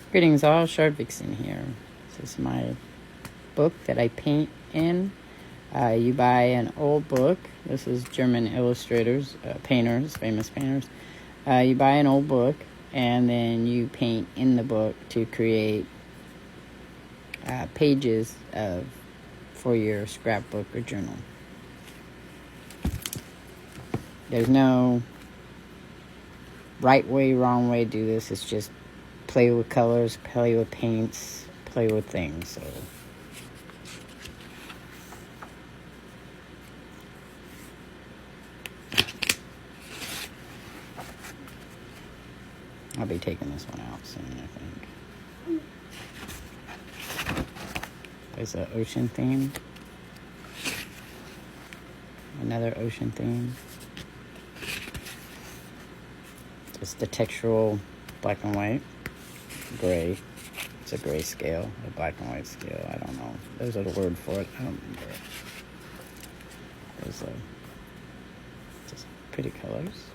Greetings all, Short Vixen here. This is my book that I paint in. You buy an old book. This is German illustrators, painters, famous painters. You buy an old book and then you paint in the book to create pages for your scrapbook or journal. There's no right way, wrong way to do this. It's just play with colors, play with paints, play with things. So I'll be taking this one out soon, I think. There's an ocean theme. Another ocean theme. Just the textural black and white. Gray. It's a gray scale, a black and white scale. I don't know. There's a word for it. I don't remember it. There's just pretty colors.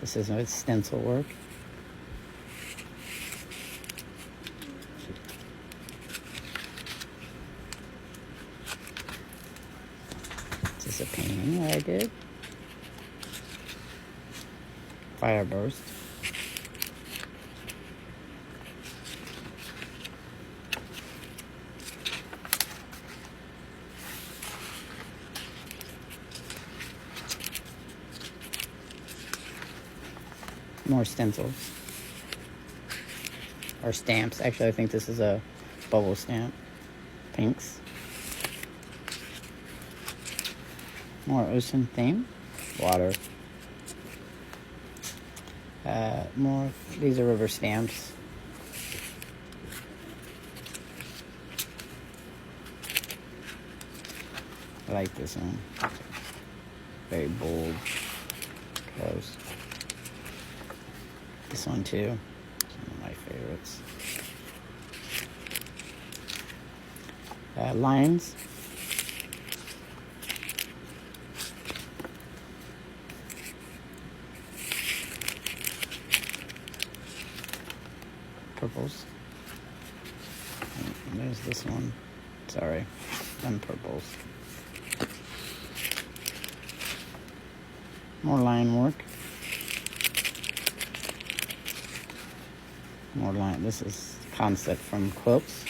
This is with stencil work. This is a painting that I did. Fireburst. More stencils. Or stamps. Actually, I think this is a bubble stamp. Pinks. More ocean theme. Water. More. These are river stamps. I like this one. Very bold colors. This one too. It's one of my favorites. Lines. Purples. And there's this one. Sorry. And purples. More line work. More line. This is concept from quilts.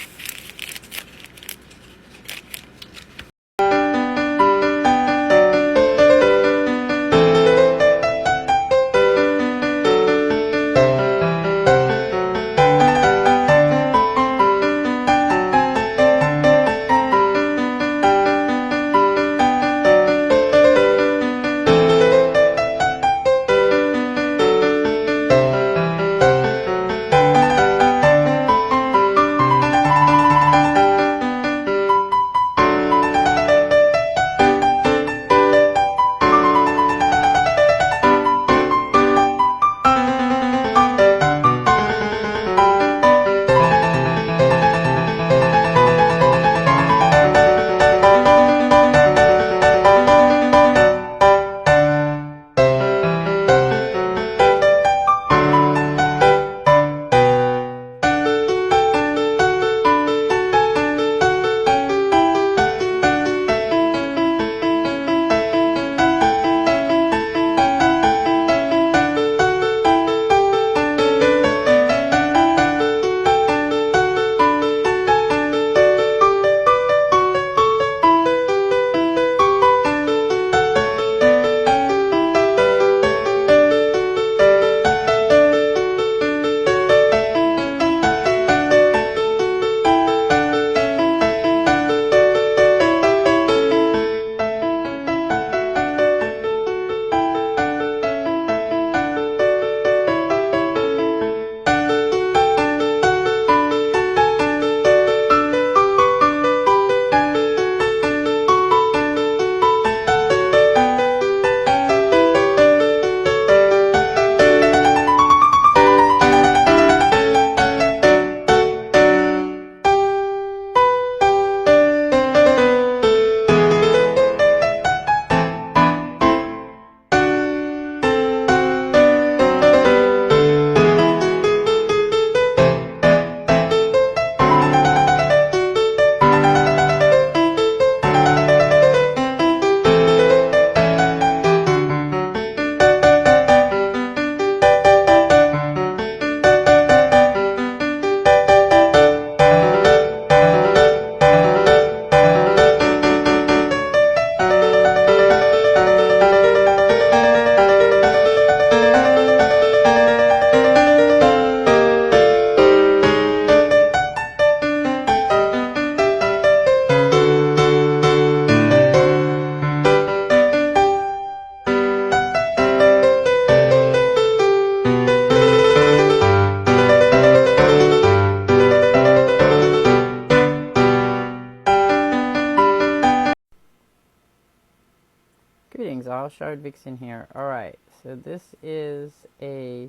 I'll shard Vixen here. Alright, so this is a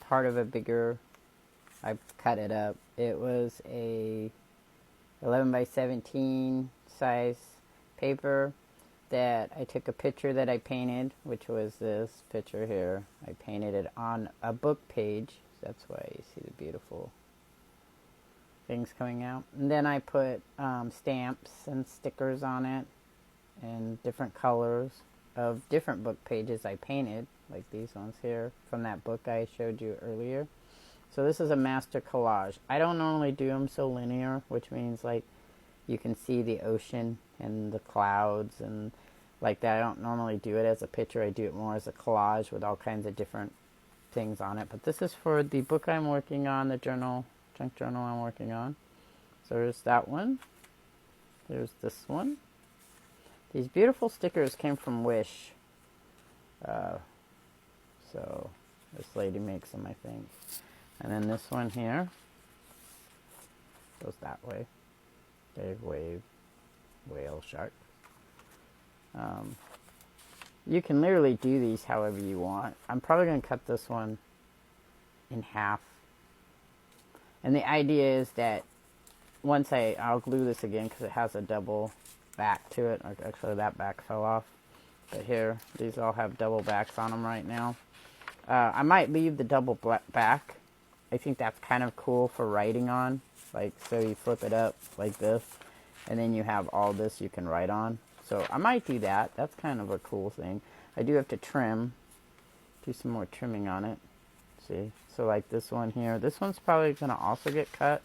part of a bigger, I cut it up. It was a 11 by 17 size paper that I took a picture that I painted, which was this picture here. I painted it on a book page. That's why you see the beautiful things coming out. And then I put stamps and stickers on it and different colors of different book pages I painted, like these ones here from that book I showed you earlier. So this is a master collage. I don't normally do them so linear, which means like you can see the ocean and the clouds and like that. I don't normally do it as a picture. I do it more as a collage with all kinds of different things on it. But this is for the book I'm working on, the journal, junk journal I'm working on. So there's that one. There's this one. These beautiful stickers came from Wish. So this lady makes them, I think. And then this one here goes that way. Big wave, whale, shark. You can literally do these however you want. I'm probably going to cut this one in half. And the idea is that once I'll glue this again because it has a double back to it. Actually, that back fell off. But here, these all have double backs on them right now. I might leave the double back. I think that's kind of cool for writing on. Like, so you flip it up like this, and then you have all this you can write on. So I might do that. That's kind of a cool thing. I do have to trim, do some more trimming on it. See? So like this one here. This one's probably going to also get cut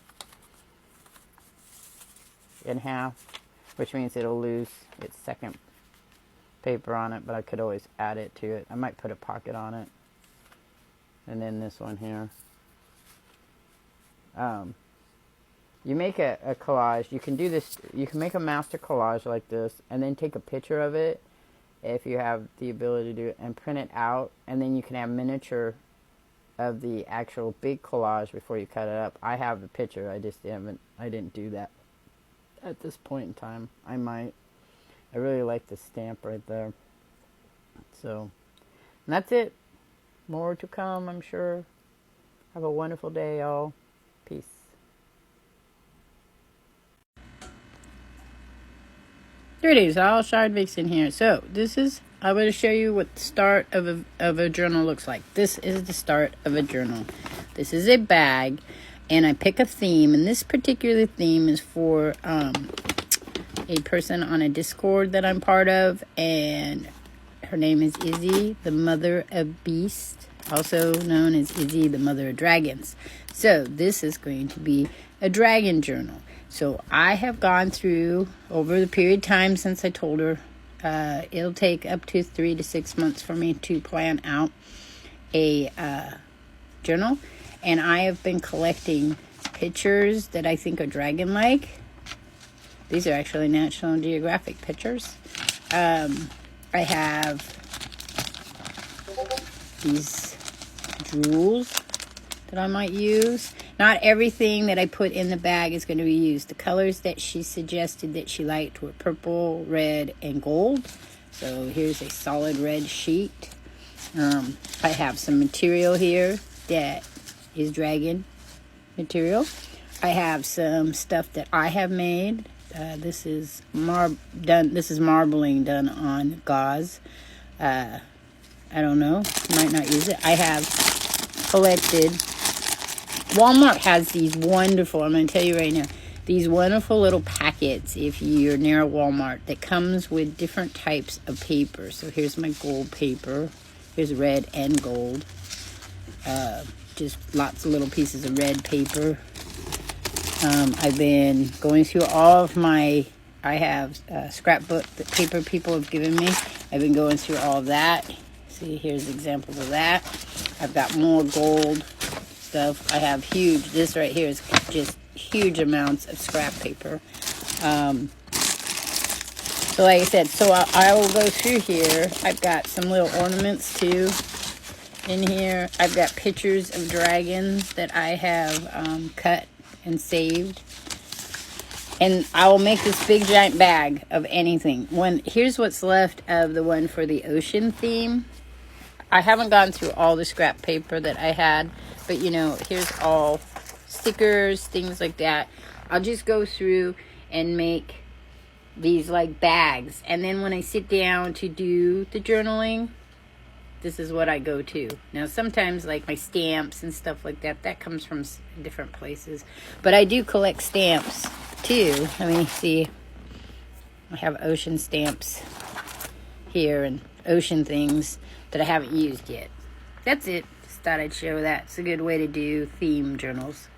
in half, which means it'll lose its second paper on it, but I could always add it to it. I might put a pocket on it. And then this one here. You make a collage. You can do this. You can make a master collage like this and then take a picture of it if you have the ability to do it and print it out. And then you can have miniature of the actual big collage before you cut it up. I have the picture. I didn't do that at this point in time. I might. I really like the stamp right there. So, and that's it. More to come, I'm sure. Have a wonderful day, y'all. Peace. There it is. I'll shard Vixen here. So I'm going to show you what the start of a journal looks like. This is the start of a journal. This is a bag, and I pick a theme, and this particular theme is for a person on a Discord that I'm part of, and her name is Izzy, the mother of beasts, also known as Izzy, the mother of dragons. So this is going to be a dragon journal. So I have gone through, over the period of time since I told her, it'll take up to 3 to 6 months for me to plan out a journal. And I have been collecting pictures that I think are dragon-like. These are actually National Geographic pictures. I have these jewels that I might use. Not everything that I put in the bag is going to be used. The colors that she suggested that she liked were purple, red, and gold. So here's a solid red sheet. I have some material here that is dragon material. I have some stuff that I have made. This is marbling done on gauze. I don't know. Might not use it. I have collected. Walmart has these wonderful, I'm going to tell you right now, these wonderful little packets if you're near a Walmart that comes with different types of paper. So here's my gold paper. Here's red and gold. Just lots of little pieces of red paper. I've been going through all of I have scrapbook that paper people have given me. I've been going through all of that. See, here's examples of that. I've got more gold stuff. I have this right here is just huge amounts of scrap paper. So like I said, so I will go through here. I've got some little ornaments too in here. I've got pictures of dragons that I have cut and saved. And I will make this big giant bag of anything. Here's what's left of the one for the ocean theme. I haven't gone through all the scrap paper that I had, but you know, here's all stickers, things like that. I'll just go through and make these like bags, and then when I sit down to do the journaling, this is what I go to. Now sometimes like my stamps and stuff like that comes from different places, but I do collect stamps too. Let me see, I have ocean stamps here and ocean things that I haven't used yet. That's it. Just thought I'd show that. It's a good way to do theme journals.